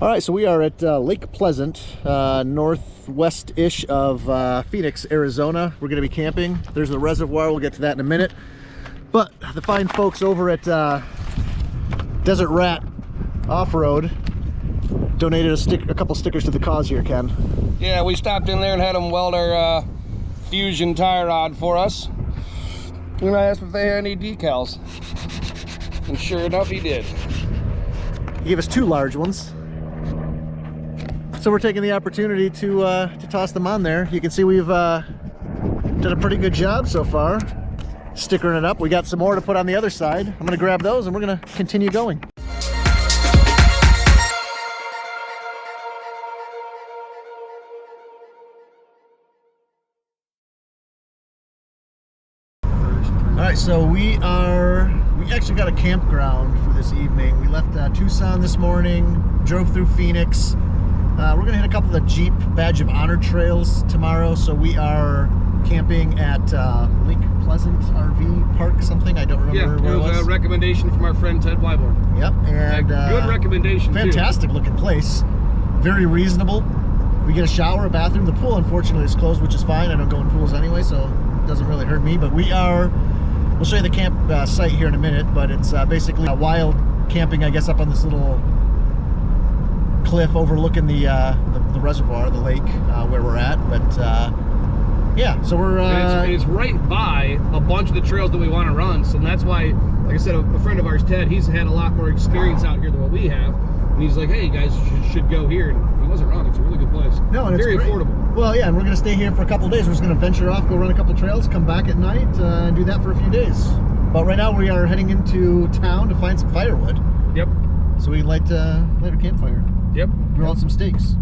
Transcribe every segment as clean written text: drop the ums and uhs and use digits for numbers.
All right, so we are at Lake Pleasant, northwest-ish of Phoenix, Arizona. We're going to be camping. There's the reservoir. We'll get to that in a minute. But the fine folks over at Desert Rat Off-Road donated a couple stickers to the cause here, Ken. Yeah, we stopped in there and had them weld our Fusion tie rod for us. And I asked if they had any decals. And sure enough, he did. He gave us 2 large ones. So we're taking the opportunity to toss them on there. You can see we've done a pretty good job so far, stickering it up. We got some more to put on the other side. I'm gonna grab those and we're gonna continue going. All right, so we actually got a campground for this evening. We left Tucson this morning, drove through Phoenix. We're gonna hit a couple of the Jeep Badge of Honor trails tomorrow, so we are camping at Lake Pleasant RV Park something. I don't remember where it was. A recommendation from our friend Ted Wyborn. Yep, and good recommendation. Fantastic looking place, very reasonable. We get a shower, a bathroom. The pool unfortunately is closed, which is fine. I don't go in pools anyway, so it doesn't really hurt me. But we'll show you the camp site here in a minute, but it's basically a wild camping, I guess, up on this little cliff overlooking the reservoir, the lake, where we're at. But yeah, so we're it's right by a bunch of the trails that we want to run, so that's why, like I said, a friend of ours, Ted, he's had a lot more experience out here than what we have, and he's like, hey, you guys should go here, and he wasn't wrong. It's a really good place. No, and very it's affordable. Well, yeah, and we're gonna stay here for a couple of days. We're just gonna venture off, go run a couple trails, come back at night, and do that for a few days. But right now we are heading into town to find some firewood. Yep. So we light a campfire. Yep. Grill out some steaks.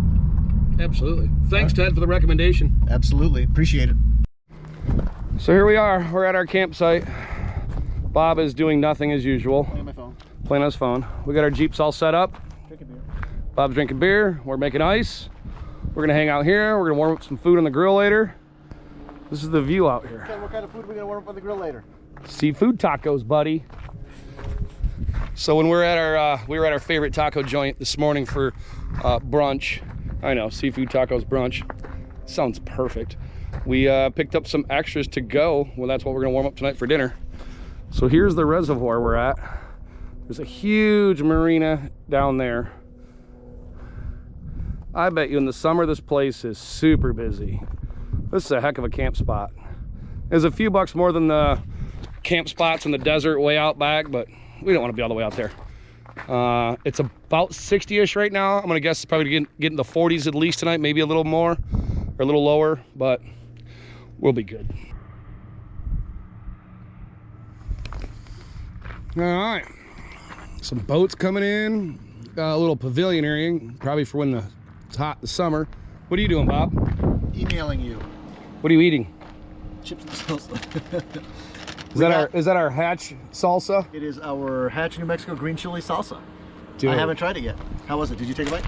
Absolutely. Thanks, Ted, for the recommendation. Absolutely. Appreciate it. So here we are. We're at our campsite. Bob is doing nothing as usual. Playing my phone. Playing on his phone. We got our Jeeps all set up. Drinking beer. Bob's drinking beer. We're making ice. We're going to hang out here. We're going to warm up some food on the grill later. This is the view out here. Okay, what kind of food are we going to warm up on the grill later? Seafood tacos, buddy. So when we were at our favorite taco joint this morning for brunch. I know, seafood tacos brunch. Sounds perfect. We picked up some extras to go. Well, that's what we're gonna warm up tonight for dinner. So here's the reservoir we're at. There's a huge marina down there. I bet you in the summer this place is super busy. This is a heck of a camp spot. There's a few bucks more than the camp spots in the desert way out back, but we don't want to be all the way out there. It's about 60-ish right now. I'm gonna guess it's probably getting the 40s at least tonight, maybe a little more or a little lower, but we'll be good. All right, some boats coming in. Got a little pavilion area, probably for when it's hot this summer. What are you doing, Bob? Emailing you. What are you eating? Chips and salsa. Is that our Hatch salsa? It is our Hatch New Mexico green chili salsa. Dude. I haven't tried it yet. How was it? Did you take a bite?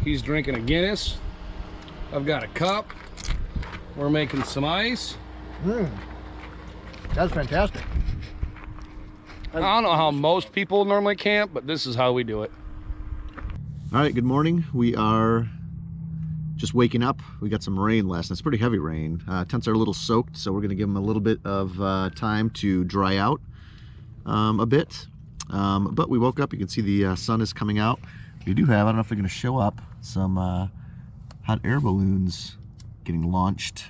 He's drinking a Guinness. I've got a cup. We're making some ice. That's fantastic. I don't know how most people normally camp, but this is how we do it. All right, good morning. We are just waking up. We got some rain last night. It's pretty heavy rain. Tents are a little soaked, so we're gonna give them a little bit of time to dry out a bit. But we woke up, you can see the sun is coming out. We do have, I don't know if they're gonna show up, some hot air balloons getting launched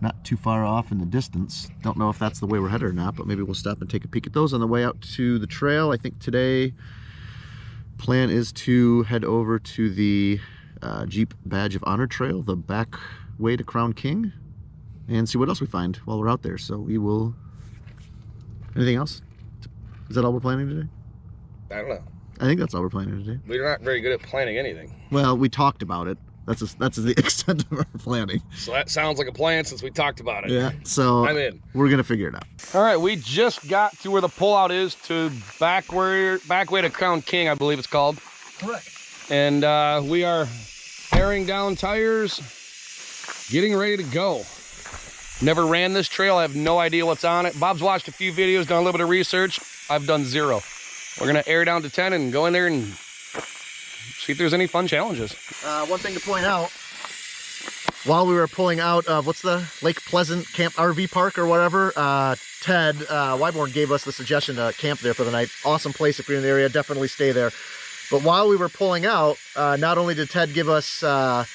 not too far off in the distance. Don't know if that's the way we're headed or not, but maybe we'll stop and take a peek at those on the way out to the trail. I think today plan is to head over to the Jeep Badge of Honor trail, the Backway to Crown King, and see what else we find while we're out there. So we will. Anything else? Is that all we're planning today? I don't know. I think that's all we're planning today. We're not very good at planning anything. Well, we talked about it. That's the extent of our planning. So that sounds like a plan since we talked about it. Yeah. So I'm in. We're gonna figure it out. All right, we just got to where the pullout is to Backway to Crown King, I believe it's called. Correct. And we are airing down tires, getting ready to go. Never ran this trail. I have no idea what's on it. Bob's watched a few videos, done a little bit of research. I've done zero. we're gonna air down to 10 and go in there and see if there's any fun challenges. One thing to point out, while we were pulling out of, what's the Lake Pleasant Camp RV Park or whatever, Ted Wyborn gave us the suggestion to camp there for the night. Awesome place if you're in the area, definitely stay there. But while we were pulling out, not only did Ted give us a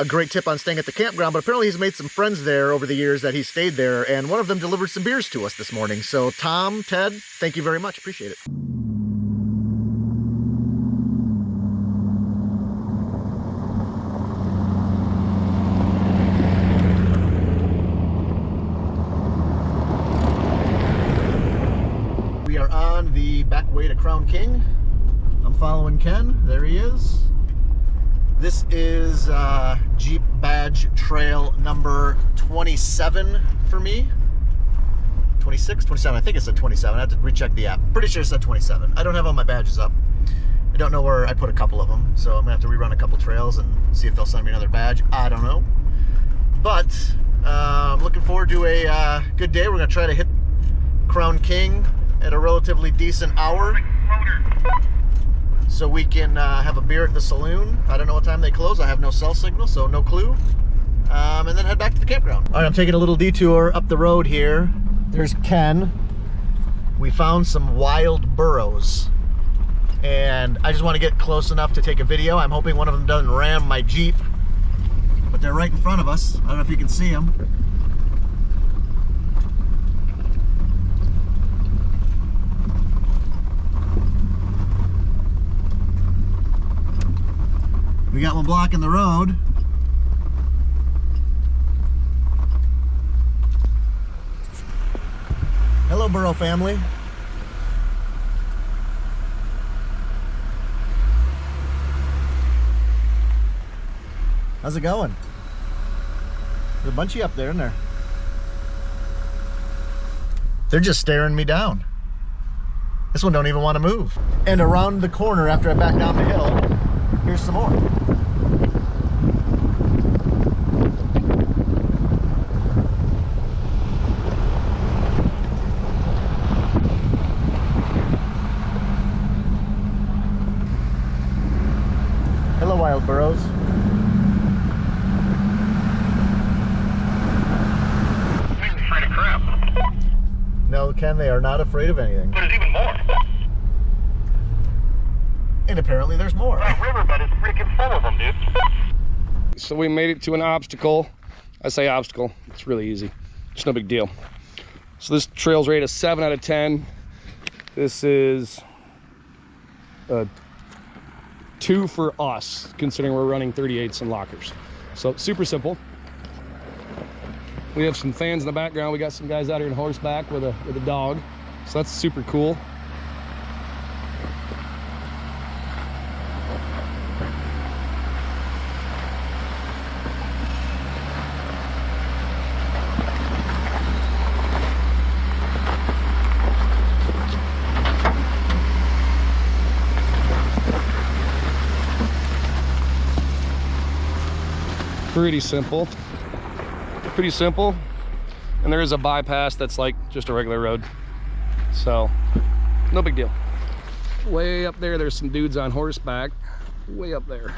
great tip on staying at the campground, but apparently he's made some friends there over the years that he stayed there, and one of them delivered some beers to us this morning. So Tom, Ted, thank you very much, appreciate it. We are on the Backway to Crown King. I'm following Ken, there he is. This is Jeep badge trail number 27 for me. 26, 27, I think it said 27. I have to recheck the app. Pretty sure it said 27. I don't have all my badges up. I don't know where I put a couple of them, so I'm gonna have to rerun a couple trails and see if they'll send me another badge. I don't know. But I'm looking forward to a good day. We're gonna try to hit Crown King at a relatively decent hour, so we can have a beer at the saloon. I don't know what time they close. I have no cell signal, so no clue. And then head back to the campground. All right, I'm taking a little detour up the road here. There's Ken. We found some wild burros, and I just want to get close enough to take a video. I'm hoping one of them doesn't ram my Jeep, but they're right in front of us. I don't know if you can see them. We got one blocking the road. Hello, burro family. How's it going? There's a bunch of you up there, isn't there? They're just staring me down. This one don't even want to move. And around the corner after I back down the hill, here's some more. Hello, wild burros. He's afraid of crap. No, Ken, they are not afraid of anything. But there's even more. And apparently there's more. That riverbed is freaking full of them, dude. So we made it to an obstacle. I say obstacle, it's really easy. It's no big deal. So this trail's rated a 7 out of 10. This is a 2 for us, considering we're running 38s and lockers. So super simple. We have some fans in the background. We got some guys out here in horseback with a dog. So that's super cool. Pretty simple, and there is a bypass that's like just a regular road, so no big deal. Way up there, there's some dudes on horseback, way up there.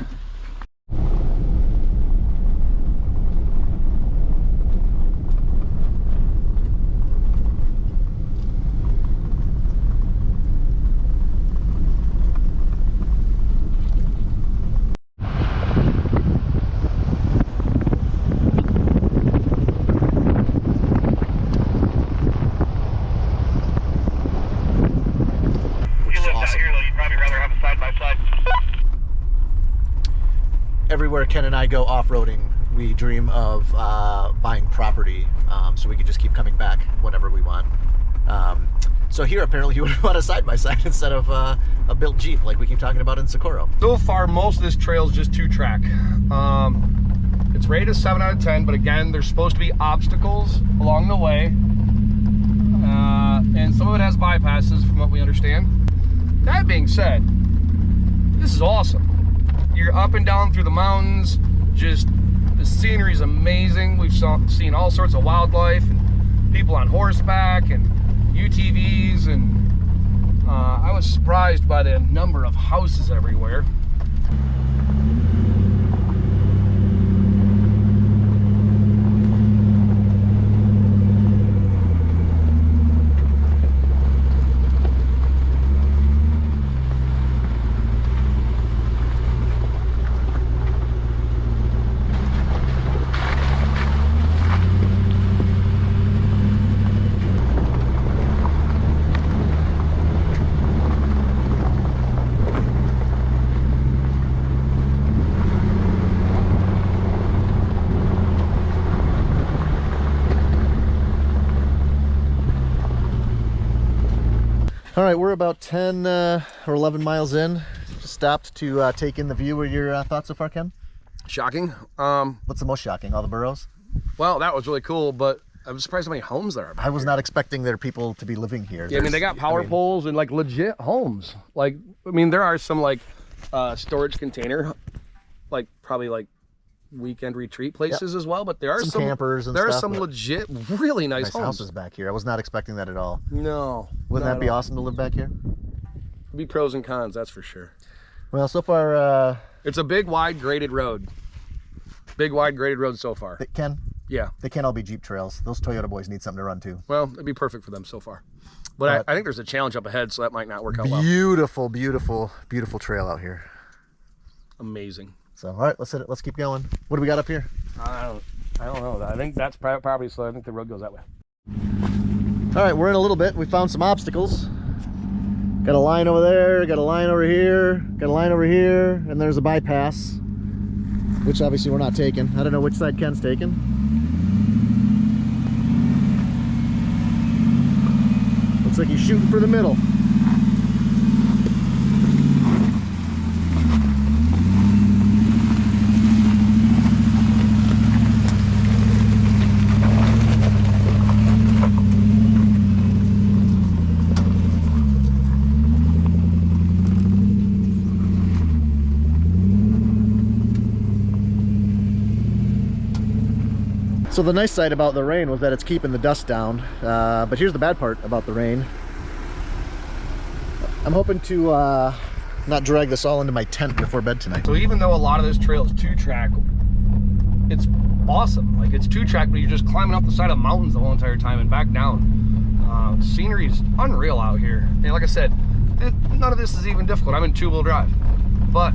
Everywhere Ken and I go off-roading, we dream of buying property, so we can just keep coming back whenever we want. So here, apparently, you would want a side-by-side instead of a built Jeep like we keep talking about in Socorro. So far, most of this trail is just 2-track. It's rated a 7 out of 10, but again, there's supposed to be obstacles along the way. And some of it has bypasses from what we understand. That being said, this is awesome. You're up and down through the mountains, just the scenery is amazing. We've seen all sorts of wildlife and people on horseback and UTVs, and I was surprised by the number of houses everywhere. All right, we're about 10 or 11 miles in. Just stopped to take in the view. What are your thoughts so far, Ken? Shocking. What's the most shocking? All the burrows? Well, that was really cool, but I was surprised how many homes there are. I was not expecting there people to be living here. Yeah, I mean, they got power poles and like legit homes. Like, I mean, there are some like storage container, like probably like weekend retreat places as well, but there are some campers and there stuff, are some but legit, really nice homes. houses back here. I was not expecting that at all. No. Wouldn't that be awesome to live back here? Be pros and cons, that's for sure. Well, so far, it's a big, wide, graded road. Big, wide, graded road so far. Ken, Yeah. they can't all be Jeep trails. Those Toyota boys need something to run to. Well, it'd be perfect for them so far. But I think there's a challenge up ahead, so that might not work out well. Beautiful, beautiful, beautiful trail out here. Amazing. So, all right, let's hit it. Let's keep going. What do we got up here? I don't know. I think that's probably so. I think the road goes that way. All right, we're in a little bit. We found some obstacles. Got a line over there, got a line over here, got a line over here, and there's a bypass, which obviously we're not taking. I don't know which side Ken's taking. Looks like he's shooting for the middle. So the nice side about the rain was that it's keeping the dust down, but here's the bad part about the rain. I'm hoping to not drag this all into my tent before bed tonight. So even though a lot of this trail is 2-track, it's awesome. Like, it's 2-track, but you're just climbing up the side of mountains the whole entire time and back down. Scenery is unreal out here. And like I said, none of this is even difficult. I'm in 2-wheel drive. But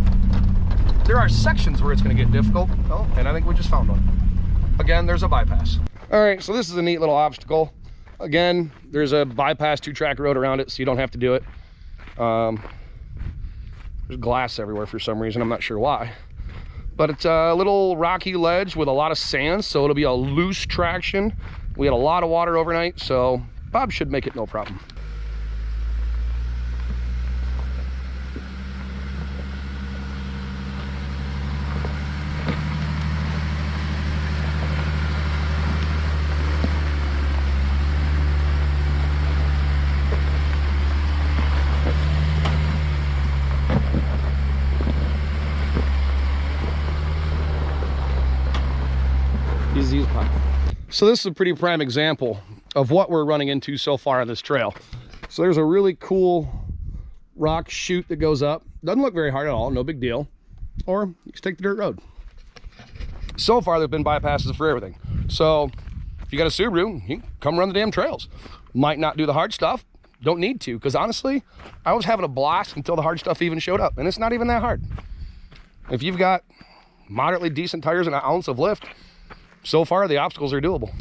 there are sections where it's going to get difficult. Oh, and I think we just found one. Again, there's a bypass. All right, so this is a neat little obstacle. Again, there's a bypass 2-track road around it, so you don't have to do it. There's glass everywhere for some reason. I'm not sure why. But it's a little rocky ledge with a lot of sand, so it'll be a loose traction. We had a lot of water overnight, so Bob should make it no problem. So this is a pretty prime example of what we're running into so far on this trail. So there's a really cool rock chute that goes up. Doesn't look very hard at all, no big deal. Or you just take the dirt road. So far, there've been bypasses for everything. So if you got a Subaru, you can come run the damn trails. Might not do the hard stuff, don't need to, because honestly, I was having a blast until the hard stuff even showed up, and it's not even that hard. If you've got moderately decent tires and an ounce of lift, so far the obstacles are doable.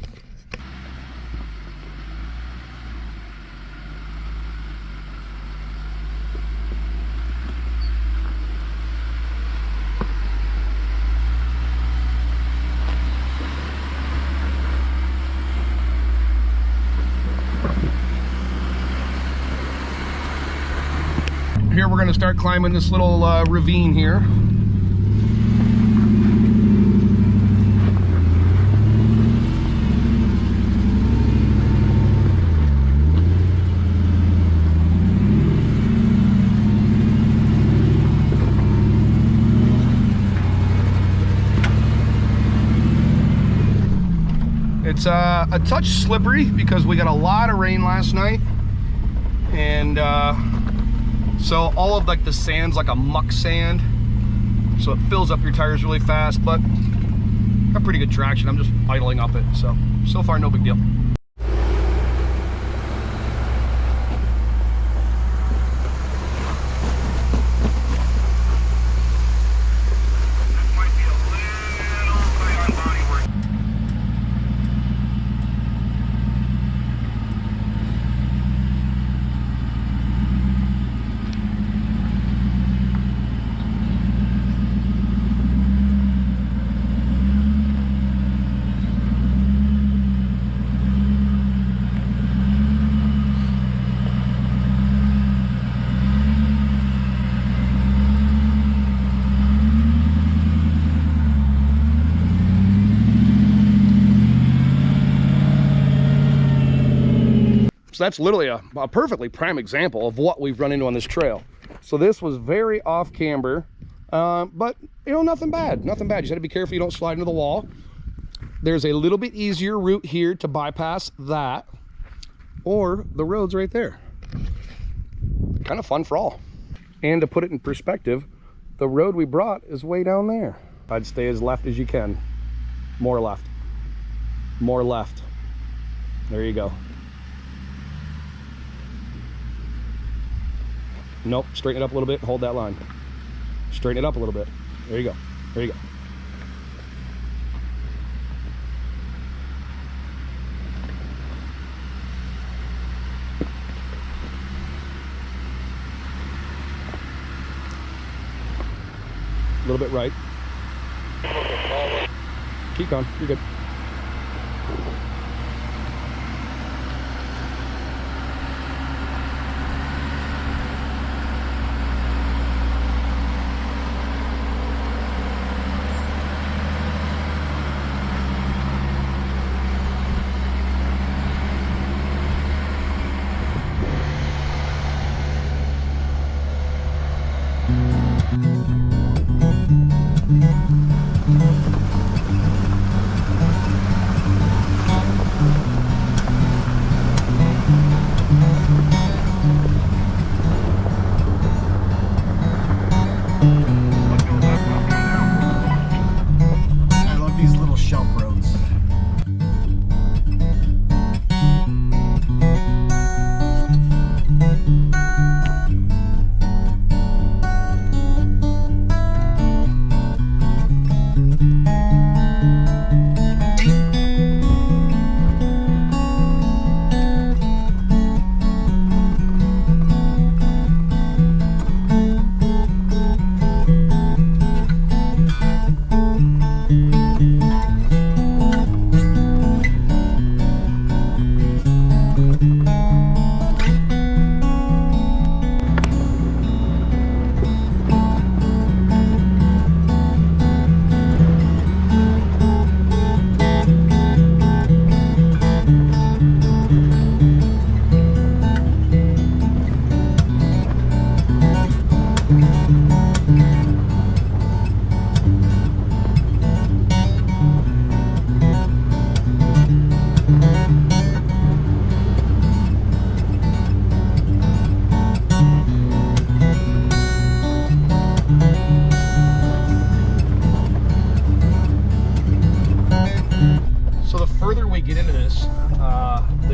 Here we're going to start climbing this little ravine here. It's a touch slippery because we got a lot of rain last night, and So all of like the sand's like a muck sand, so it fills up your tires really fast, but got pretty good traction. I'm just idling up it, so far no big deal. So that's literally a perfectly prime example of what we've run into on this trail. So this was very off camber, but you know, nothing bad, nothing bad. You just have to be careful you don't slide into the wall. There's a little bit easier route here to bypass that, or the road's right there. Kind of fun for all. And to put it in perspective, the road we brought is way down there. I'd stay as left as you can. More left. More left. There you go. Nope, straighten it up a little bit, hold that line. Straighten it up a little bit. There you go. There you go. A little bit right. Keep going, you're good.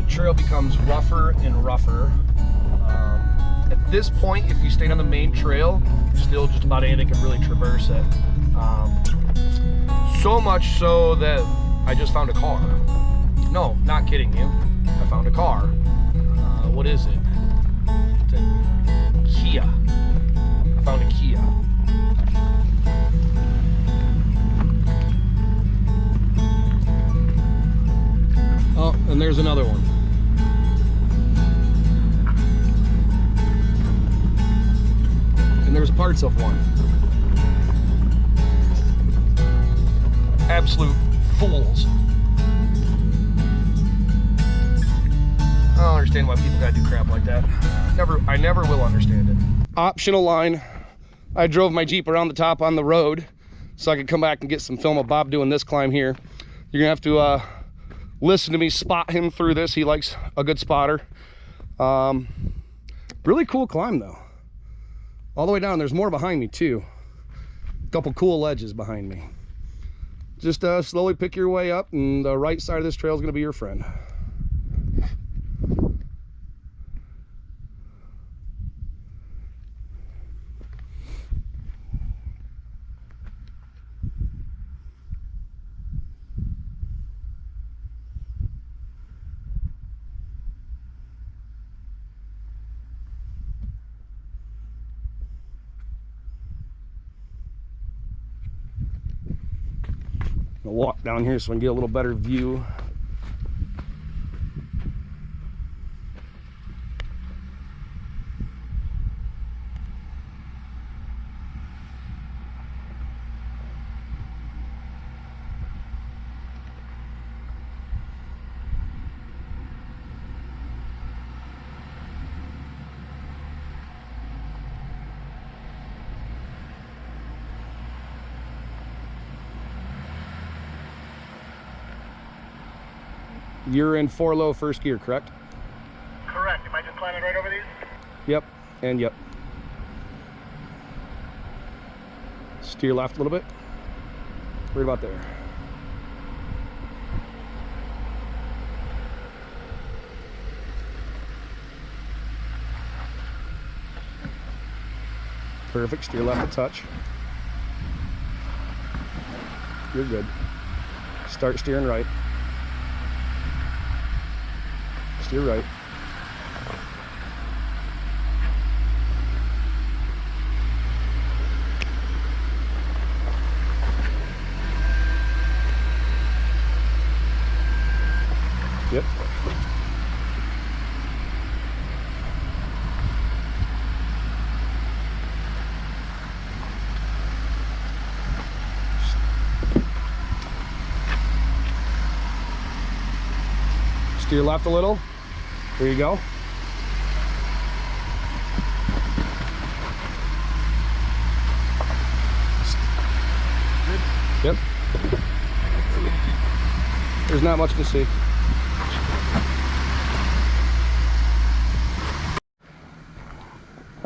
Trail becomes rougher and rougher. At this point, if you stayed on the main trail, still just about anything can really traverse it. So much so that I just found a car. No, not kidding you. I found a car. What is it? It's a Kia. I found a Kia. Oh, and there's another one. And there's parts of one. Absolute fools. I don't understand why people gotta do crap like that. I never will understand it. Optional line. I drove my Jeep around the top on the road so I could come back and get some film of Bob doing this climb here. You're gonna have to listen to me spot him through this. He likes a good spotter. Really cool climb though. all the way down. There's more behind me too. A couple cool ledges behind me. Just slowly pick your way up, and the right side of this trail is going to be your friend. I'll walk down here so I can get a little better view. You're in 4 low first gear, correct? Correct. Am I just climbing right over these? Yep, and yep. Steer left a little bit. Right about there. Perfect. Steer left a touch. You're good. Start steering right. Steer right. Yep. Steer left a little. There you go. Yep. There's not much to see.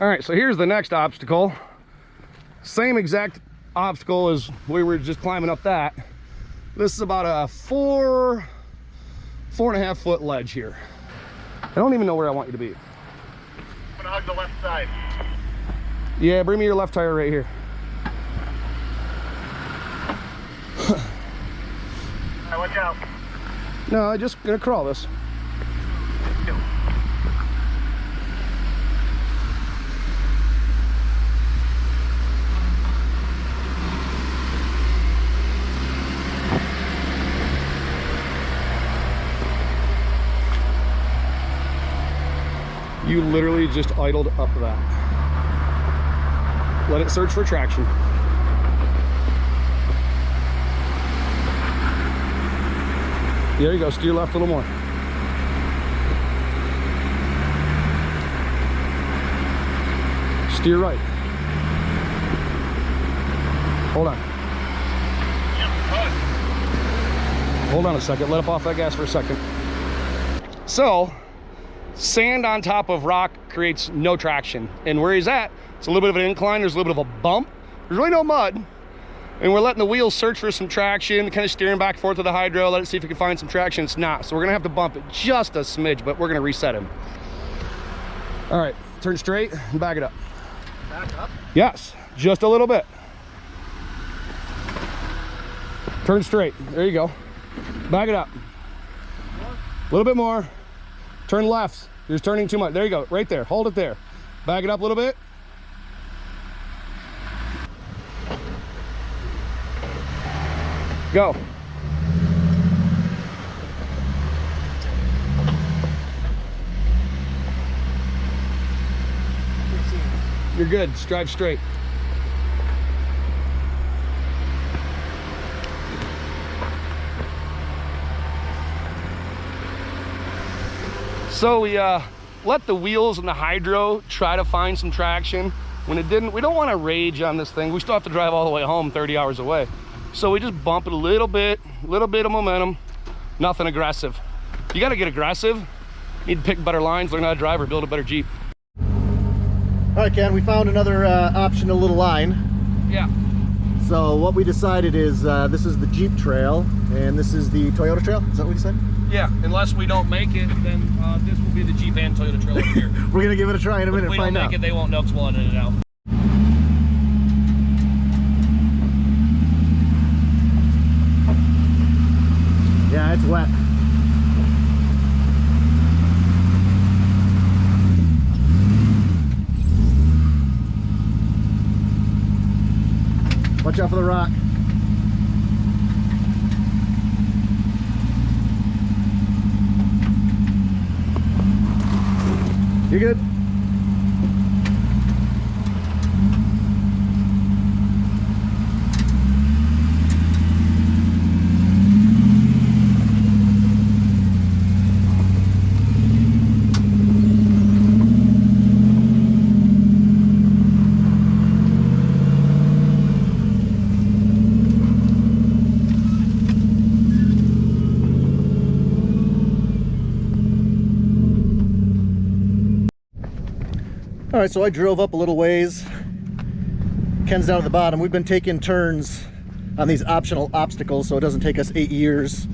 All right, so here's the next obstacle. Same exact obstacle as we were just climbing up that. This is about a 4.5 foot ledge here. I don't even know where I want you to be. I'm gonna hug the left side. Yeah, bring me your left tire right here. Alright, watch out. No, I'm just gonna crawl this. You literally just idled up that. Let it search for traction. There you go, steer left a little more. Steer right. Hold on. Hold on a second, let up off that gas for a second. So, sand on top of rock creates no traction. And where he's at, it's a little bit of an incline, there's a little bit of a bump. There's really no mud. And we're letting the wheels search for some traction, kind of steering back and forth with the hydro, let it see if we can find some traction. It's not. So we're gonna have to bump it just a smidge, but we're gonna reset him. All right, turn straight and back it up. Back up? Yes, just a little bit. Turn straight, there you go. Back it up. A little bit more. Turn left. You're turning too much. There you go. Right there. Hold it there. Back it up a little bit. Go. You're good. Just drive straight. So we let the wheels and the hydro try to find some traction. When it didn't, we don't want to rage on this thing. We still have to drive all the way home 30 hours away. So we just bump it a little bit of momentum, nothing aggressive. You got to get aggressive. You need to pick better lines, learn how to drive, or build a better Jeep. All right, Ken, we found another option, a little line. Yeah. So what we decided is this is the Jeep trail, and this is the Toyota trail. Is that what you said? Yeah, unless we don't make it, then this will be the Jeep and Toyota trail over here. We're gonna give it a try in a minute If we and find don't out. make it, they won't know because we'll edit it out. Yeah, it's wet. Watch out for the rock. You good? All right, so I drove up a little ways. Ken's down at the bottom. We've been taking turns on these optional obstacles so it doesn't take us 8 years.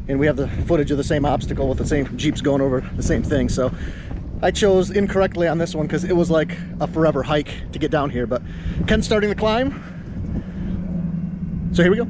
And we have the footage of the same obstacle with the same Jeeps going over the same thing. So I chose incorrectly on this one because it was like a forever hike to get down here. But Ken's starting the climb. So here we go.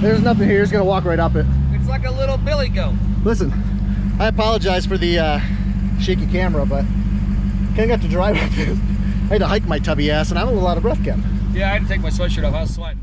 There's nothing here. Just gonna walk right up it. It's like a little billy goat. Listen, I apologize for the shaky camera, but Ken got to drive with this. I had to hike my tubby ass, and I'm a little out of breath, Ken. Yeah, I had to take my sweatshirt off. I was sweating.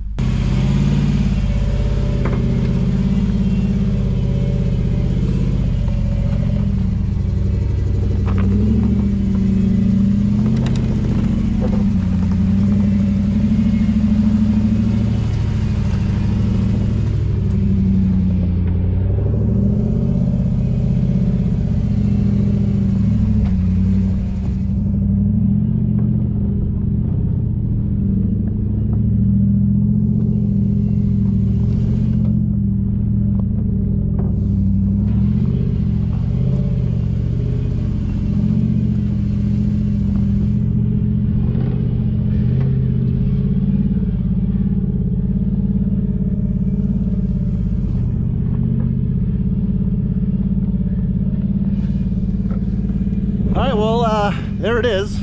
All right, well, there it is.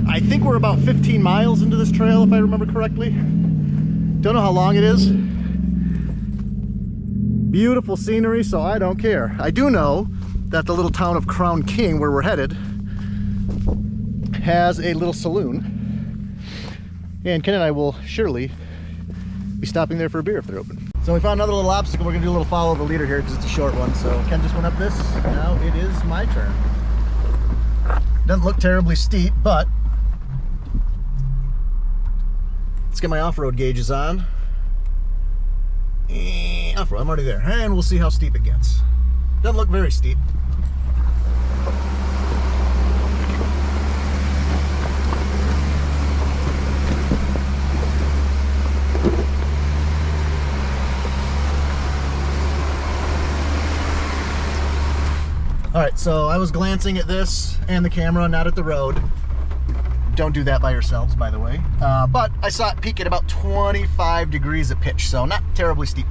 I think we're about 15 miles into this trail, if I remember correctly. Don't know how long it is. Beautiful scenery, so I don't care. I do know that the little town of Crown King, where we're headed, has a little saloon. And Ken and I will surely be stopping there for a beer if they're open. So we found another little obstacle. We're gonna do a little follow the leader here because it's a short one. So Ken just went up this. Now it is my turn. Doesn't look terribly steep, but let's get my off-road gauges on. And off-road, I'm already there. And we'll see how steep it gets. Doesn't look very steep. All right, so I was glancing at this and the camera, not at the road. Don't do that by yourselves, by the way. But I saw it peak at about 25 degrees of pitch, so not terribly steep.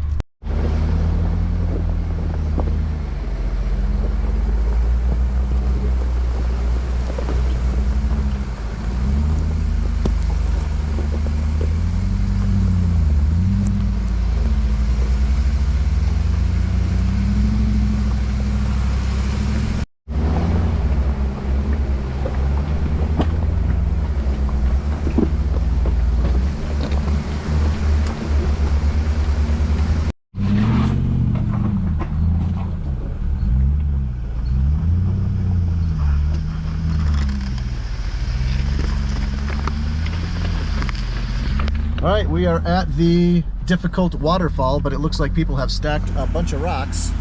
All right, we are at the difficult waterfall, but it looks like people have stacked a bunch of rocks.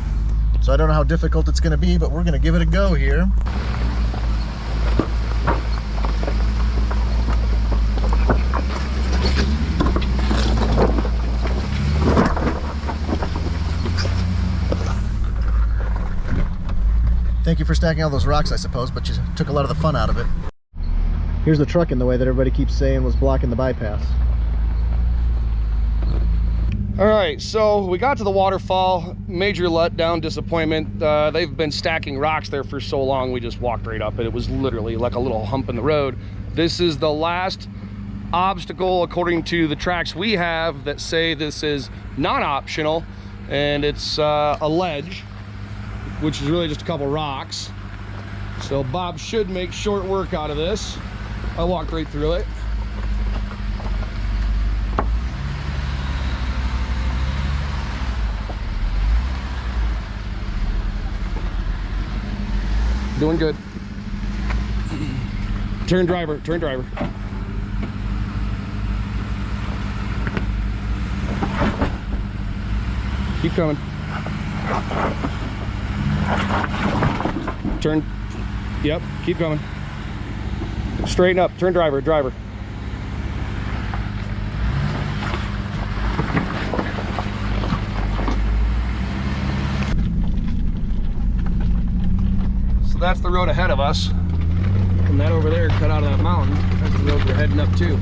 So I don't know how difficult it's gonna be, but we're gonna give it a go here. Thank you for stacking all those rocks, I suppose, but you took a lot of the fun out of it. Here's the truck in the way that everybody keeps saying was blocking the bypass. All right, so we got to the waterfall. Major letdown, disappointment. They've been stacking rocks there for so long, we just walked right up it. It was literally like a little hump in the road. This is the last obstacle, according to the tracks we have, that say this is non-optional, and it's a ledge, which is really just a couple rocks. So Bob should make short work out of this. I walked right through it. Doing good. Turn driver, turn driver. Keep coming. Turn. Yep, keep coming. Straighten up, turn driver, driver. So that's the road ahead of us. And that over there cut out of that mountain, that's the road we're heading up to.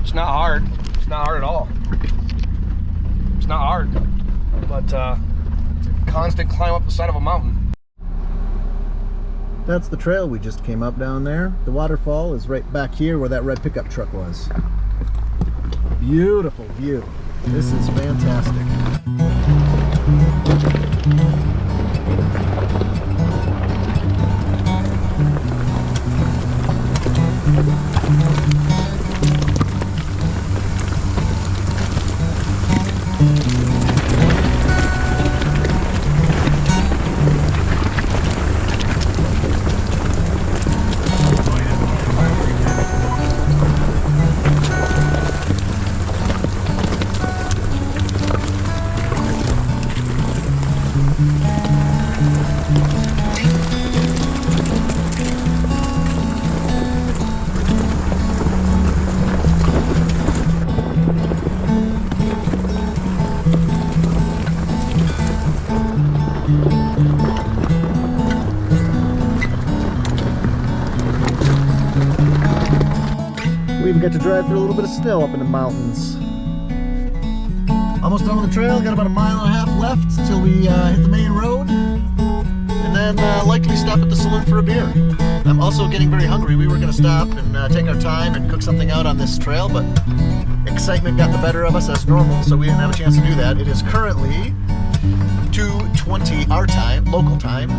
It's not hard. It's not hard at all. It's not hard. But it's a constant climb up the side of a mountain. That's the trail we just came up down there. The waterfall is right back here where that red pickup truck was. Beautiful view. This is fantastic. We even got to drive through a little bit of snow up in the mountains. Almost done with the trail, got about a mile and a half left until we hit the main road. And then likely stop at the saloon for a beer. I'm also getting very hungry. We were going to stop and take our time and cook something out on this trail, but excitement got the better of us as normal, so we didn't have a chance to do that. It is currently 2:20 our time, local time,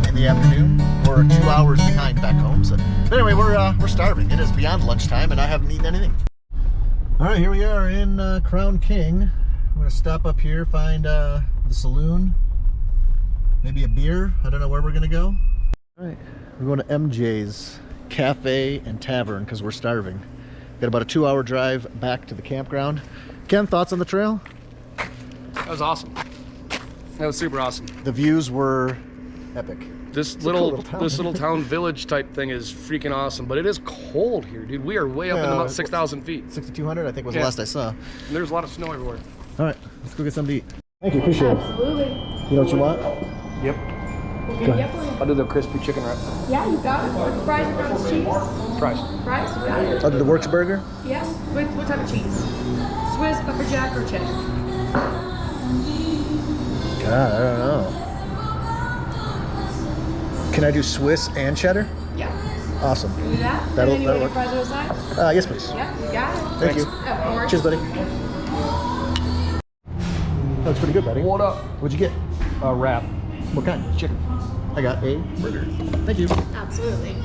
in the afternoon. We're 2 hours behind back home. So, but anyway, we're starving. It is beyond lunchtime, and I haven't eaten anything. All right, here we are in Crown King. I'm gonna stop up here, find the saloon, maybe a beer. I don't know where we're gonna go. All right, we're going to MJ's Cafe and Tavern because we're starving. Got about a 2-hour drive back to the campground. Ken, thoughts on the trail? That was awesome. That was super awesome. The views were epic. This It's a cool little town village type thing is freaking awesome, but it is cold here, dude. We are way up in about 6,000 feet. 6,200, I think was Yeah. the last I saw. And there's a lot of snow everywhere. All right, let's go get something to eat. Thank you, appreciate it. Absolutely. You know what you want? Yep. We'll get it for you. I'll do the crispy chicken wrap. Yeah, you got it. With fries and ground cheese. Fries. Fries, you got it. I'll do the Works burger. Yes. What type of cheese? Swiss, pepper jack, or cheddar? God, I don't know. Can I do Swiss and cheddar? Yeah. Awesome. Do that. That'll- and then you that'll want your fries on the side? Yes, please. Yeah, you got it. Thank you. Of course. Cheers, buddy. That's pretty good, buddy. What up? What'd you get? Wrap. What kind? Chicken. I got a burger. Thank you. Absolutely.